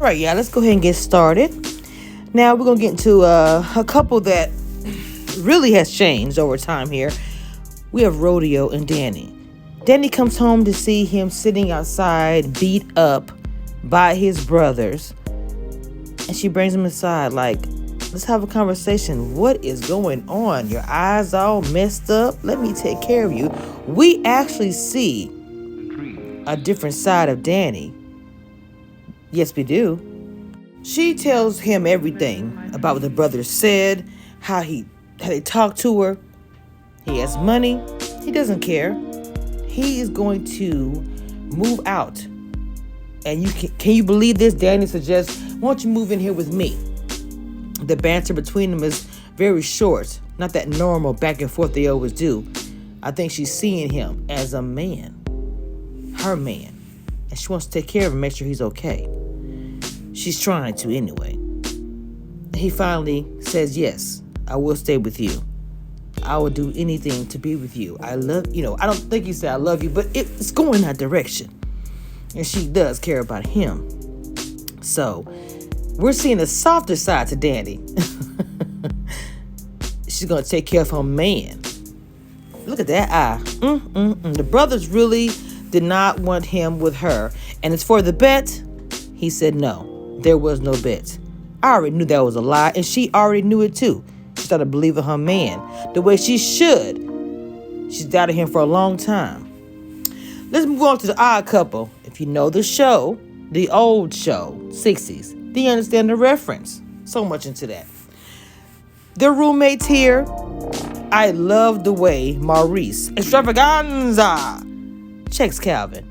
Right, yeah, let's go ahead and get started. Now we're going to get into a couple that really has changed over time here. We have Rodeo and Danny. Danny comes home to see him sitting outside, beat up by his brothers. And she brings him aside like, let's have a conversation. What is going on? Your eyes all messed up. Let me take care of you. We actually see a different side of Danny. Yes, we do. She tells him everything about what the brothers said, how they talked to her. He has money. He doesn't care. He is going to move out. And can you believe this? Danny suggests, why don't you move in here with me? The banter between them is very short. Not that normal back and forth they always do. I think she's seeing him as a man. Her man. And she wants to take care of him, make sure he's okay. She's trying to anyway. He finally says, yes, I will stay with you. I will do anything to be with you. I love, I don't think he said I love you, but it's going that direction. And she does care about him. So we're seeing a softer side to Danny. She's going to take care of her man. Look at that eye. The brothers really did not want him with her. And as for the bet, he said no. There was no bet. I already knew that was a lie, and she already knew it too. She started believing her man the way she should. She's doubted him for a long time. Let's move on to the odd couple. If you know the show, the old show, 60s, then you understand the reference. So much into that. Their roommates here. I love the way Maurice Extravaganza checks Calvin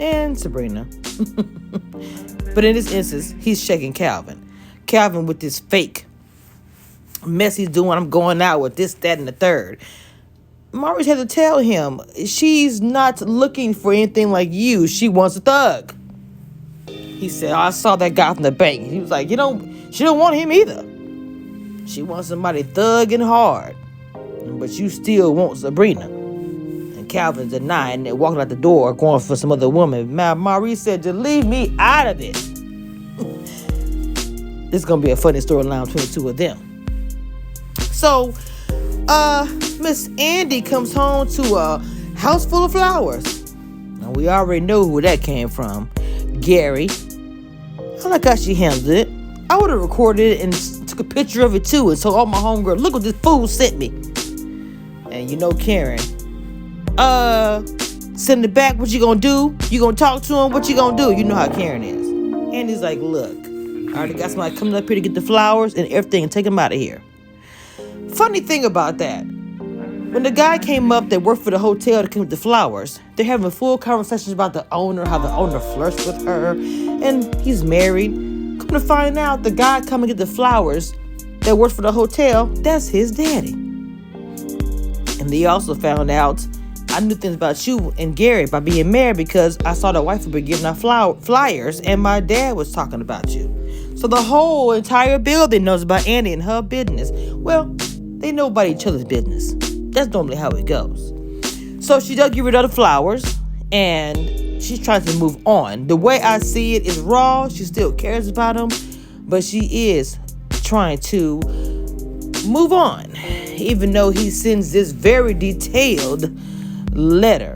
and Sabrina. But in this instance, he's checking Calvin. Calvin with this fake mess he's doing. I'm going out with this, that, and the third. Maurice had to tell him, she's not looking for anything like you. She wants a thug. He said, I saw that guy from the bank. He was like, she don't want him either. She wants somebody thug and hard. But you still want Sabrina. And Calvin's denying it, walking out the door, going for some other woman. Maurice said, just leave me out of it. This is going to be a funny storyline between the two of them. So, Miss Andy comes home to a house full of flowers. And we already know who that came from. Gary. I like how she handled it. I would have recorded it and took a picture of it too. And so all my homegirl, look what this fool sent me. And Karen. Send it back. What you gonna do? You gonna talk to him? What you gonna do? You know how Karen is. Andy's like, look, I already got somebody coming up here to get the flowers and everything and take them out of here. Funny thing about that, when the guy came up that worked for the hotel to come with the flowers, they're having full conversations about the owner, how the owner flirts with her, and he's married. Come to find out, the guy coming to get the flowers that works for the hotel, that's his daddy. And they also found out, I knew things about you and Gary by being married because I saw the wife would be giving out flyers and my dad was talking about you. So the whole entire building knows about Andy and her business. Well, they know about each other's business. That's normally how it goes. So she does get rid of the flowers and she's trying to move on. The way I see it is raw. She still cares about him, but she is trying to move on, even though he sends this very detailed letter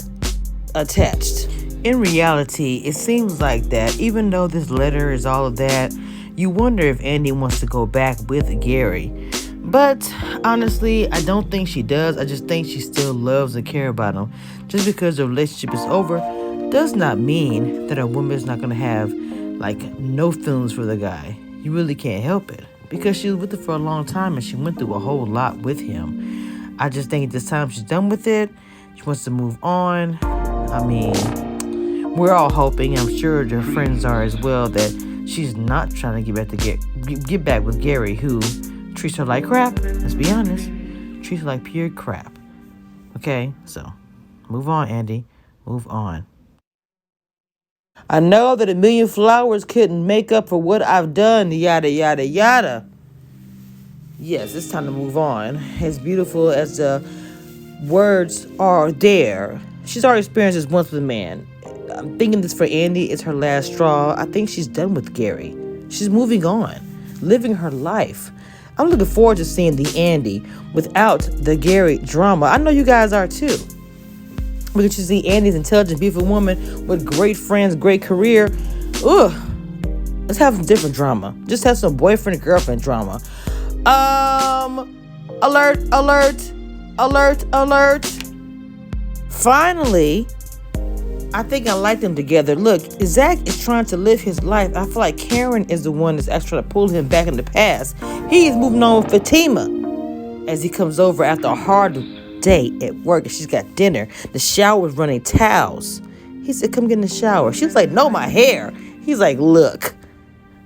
attached. In reality, it seems like that even though this letter is all of that, you wonder if Andy wants to go back with Gary. But honestly, I don't think she does. I just think she still loves and cares about him. Just because the relationship is over does not mean that a woman is not going to have no feelings for the guy. You really can't help it because she was with him for a long time and she went through a whole lot with him. I just think at this time she's done with it. She wants to move on. I mean, we're all hoping, I'm sure her friends are as well, that she's not trying to get back with Gary, who treats her like crap. Let's be honest. Treats her like pure crap. Okay, so move on, Andy. Move on. I know that 1,000,000 flowers couldn't make up for what I've done, yada, yada, yada. Yes, it's time to move on. As beautiful as the words are there, she's already experienced this once with a man. I'm thinking this for Andy is her last straw. I think she's done with Gary. She's moving on, living her life. I'm looking forward to seeing the Andy without the Gary drama. I know you guys are too. We get to see Andy's intelligent, beautiful woman with great friends, great career. Ugh. Let's have some different drama. Just have some boyfriend and girlfriend drama. Alert, alert, alert, alert. Finally, I think I like them together. Look, Zach is trying to live his life. I feel like Karen is the one that's actually trying to pull him back in the past. He is moving on with Fatima as he comes over after a hard day at work and she's got dinner. The shower is running towels. He said, come get in the shower. She was like, no, my hair. He's like, look,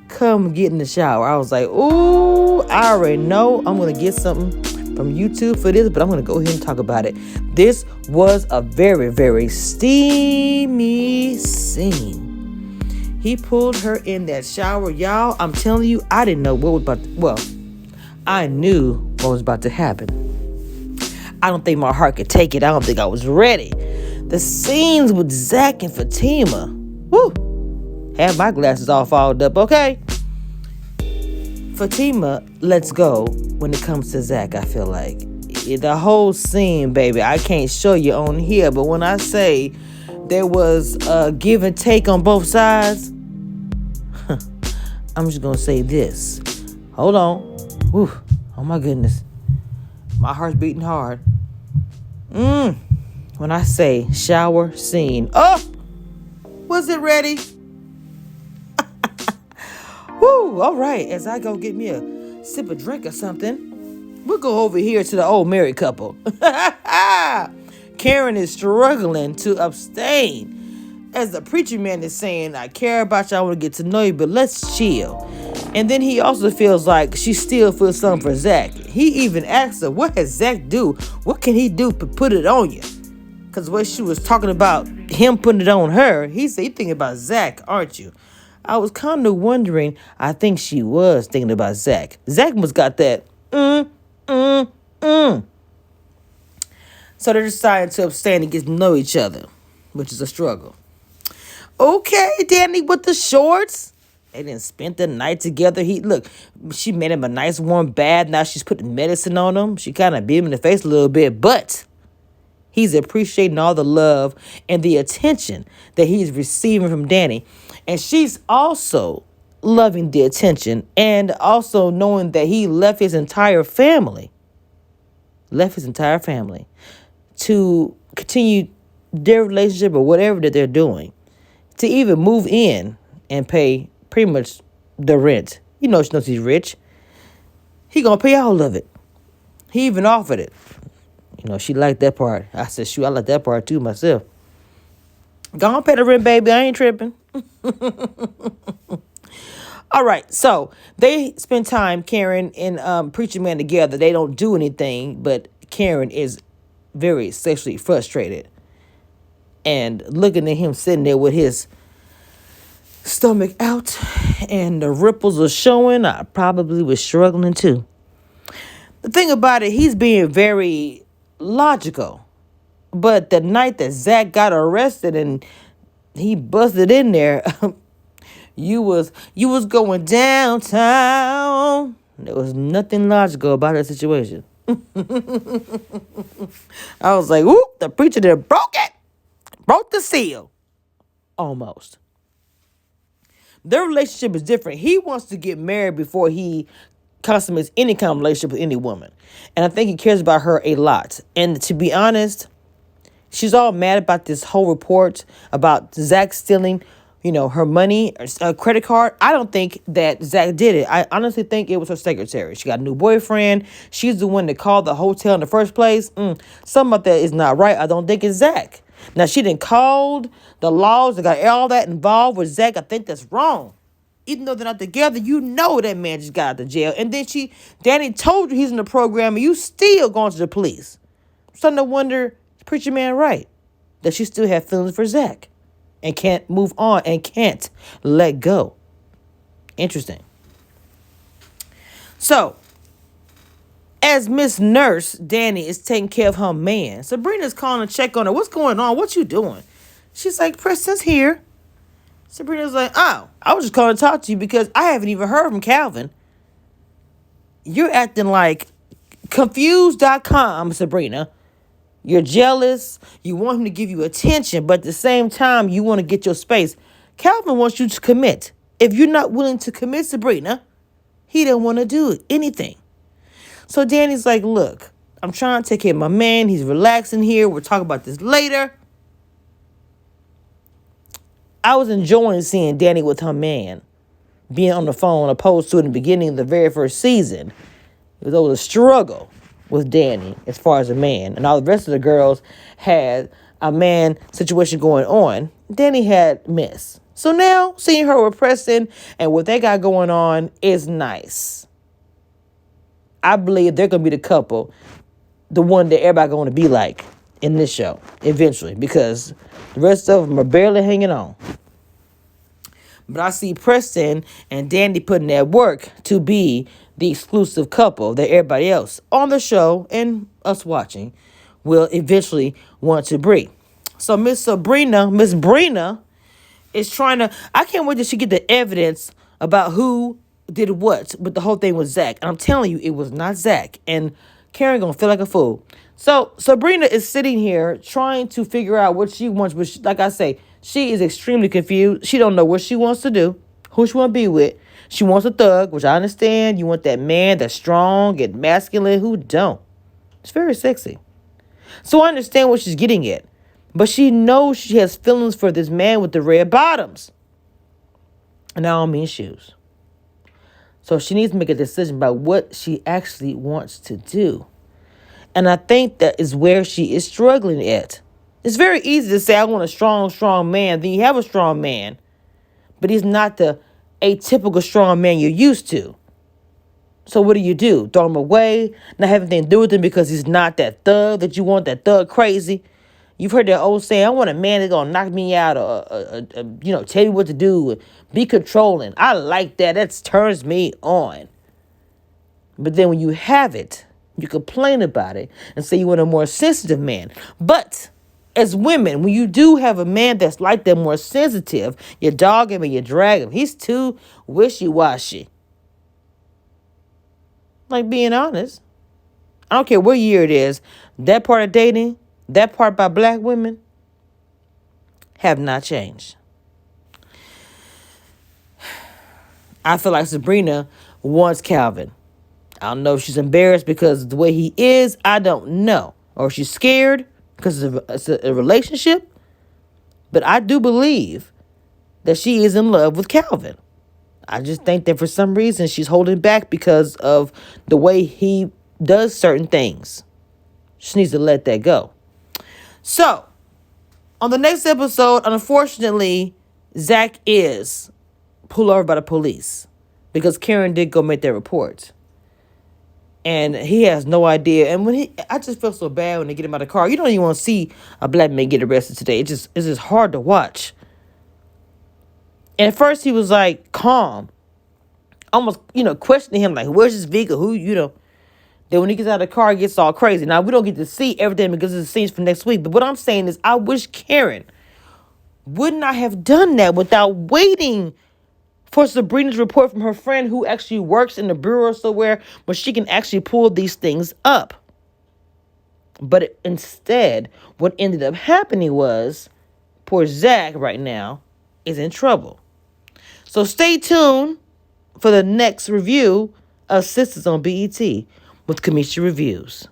come get in the shower. I was like, ooh, I already know I'm going to get something from YouTube for this, but I'm going to go ahead and talk about it. This was a very, very steamy scene. He pulled her in that shower. Y'all, I'm telling you, I didn't know what was about to, well, I knew what was about to happen. I don't think my heart could take it. I don't think I was ready. The scenes with Zach and Fatima. Woo! Have my glasses all fogged up, okay? Fatima lets go when it comes to Zach, I feel like. The whole scene, baby, I can't show you on here, but when I say there was a give and take on both sides, I'm just going to say this. Hold on. Whew. Oh, my goodness. My heart's beating hard. When I say shower scene. Oh! Was it ready? Woo! All right. As I go get me a sip of drink or something, we'll go over here to the old married couple. Karen is struggling to abstain. As the preacher man is saying, I care about you, I want to get to know you, but let's chill. And then he also feels like she still feels something for Zach. He even asked her, what has Zach do? What can he do to put it on you? Because when she was talking about him putting it on her, he said, you thinking about Zach, aren't you? I was kind of wondering, I think she was thinking about Zach. Zach must got that, So they're deciding to abstain and get to know each other, which is a struggle. Okay, Danny with the shorts. They didn't spend the night together. She made him a nice warm bath. Now she's putting medicine on him. She kind of beat him in the face a little bit, but he's appreciating all the love and the attention that he's receiving from Danny. And she's also loving the attention and also knowing that he left his entire family to continue their relationship or whatever that they're doing, to even move in and pay pretty much the rent. She knows he's rich. He gonna pay all of it. He even offered it. She liked that part. I said, shoot, I like that part too myself. Go on, pay the rent, baby. I ain't tripping. All right, so they spend time, Karen and Preacher Man, together. They don't do anything, but Karen is very sexually frustrated. And looking at him sitting there with his stomach out and the ripples are showing, I probably was struggling too. The thing about it, he's being very logical. But the night that Zach got arrested and he busted in there, you was going downtown. There was nothing logical about that situation. I was like, whoop, the preacher there broke the seal. Almost. Their relationship is different. He wants to get married before he consummates any kind of relationship with any woman. And I think he cares about her a lot. And to be honest, she's all mad about this whole report about Zach stealing, her money, a credit card. I don't think that Zach did it. I honestly think it was her secretary. She got a new boyfriend. She's the one that called the hotel in the first place. Something about that is not right. I don't think it's Zach. Now, she didn't call the laws that got all that involved with Zach. I think that's wrong. Even though they're not together, that man just got out of jail. And then Danny told you he's in the program and you still going to the police. Starting to wonder, is Preacher Man right? That she still have feelings for Zach and can't move on and can't let go. Interesting. So, as Miss Nurse, Danny is taking care of her man. Sabrina's calling to check on her. What's going on? What you doing? She's like, Preston's here. Sabrina's like, oh, I was just calling to talk to you because I haven't even heard from Calvin. You're acting like confused.com, Sabrina. You're jealous. You want him to give you attention, but at the same time, you want to get your space. Calvin wants you to commit. If you're not willing to commit, Sabrina, he don't want to do anything. So Danny's like, look, I'm trying to take care of my man. He's relaxing here. We'll talk about this later. I was enjoying seeing Danny with her man being on the phone opposed to in the beginning of the very first season. It was always a struggle with Danny as far as a man. And all the rest of the girls had a man situation going on. Danny had Miss. So now seeing her with Preston and what they got going on is nice. I believe they're going to be the couple, the one that everybody going to be like in this show eventually, because the rest of them are barely hanging on. But I see Preston and Danny putting that work to be the exclusive couple that everybody else on the show and us watching will eventually want to be. So Miss Brina is trying to, I can't wait till she get the evidence about who did what with the whole thing with Zach. And I'm telling you, it was not Zach. And Karen gonna feel like a fool. So Sabrina is sitting here trying to figure out what she wants, but like I say, she is extremely confused. She don't know what she wants to do, who she want to be with. She wants a thug, which I understand. You want that man that's strong and masculine. Who don't? It's very sexy. So I understand what she's getting at. But she knows she has feelings for this man with the red bottoms. And I don't mean shoes. So she needs to make a decision about what she actually wants to do. And I think that is where she is struggling at. It's very easy to say, I want a strong man. Then you have a strong man. But he's not the atypical strong man you're used to. So what do? Throw him away? Not have anything to do with him because he's not that thug that you want, that thug crazy? You've heard that old saying, I want a man that's going to knock me out or tell me what to do, be controlling. I like that. That turns me on. But then when you have it, you complain about it and say you want a more sensitive man. But as women, when you do have a man that's like that, more sensitive, you dog him and you drag him. He's too wishy-washy. Like, being honest. I don't care what year it is. That part of dating, that part by black women, have not changed. I feel like Sabrina wants Calvin. I don't know if she's embarrassed because of the way he is. I don't know. Or she's scared because it's a relationship. But I do believe that she is in love with Calvin. I just think that for some reason she's holding back because of the way he does certain things. She needs to let that go. So, on the next episode, unfortunately, Zach is pulled over by the police because Karen did go make that report. And he has no idea. And I just feel so bad when they get him out of the car. You don't even want to see a black man get arrested today. It's just hard to watch. And at first he was like calm, almost, questioning him, like, where's his vehicle? Then when he gets out of the car, he gets all crazy. Now, we don't get to see everything because it's the scenes for next week. But what I'm saying is I wish Karen would not have done that without waiting for Sabrina's report from her friend who actually works in the bureau somewhere where she can actually pull these things up. But instead, what ended up happening was poor Zach right now is in trouble. So stay tuned for the next review of Sistas on BET with Kamisha Reviews.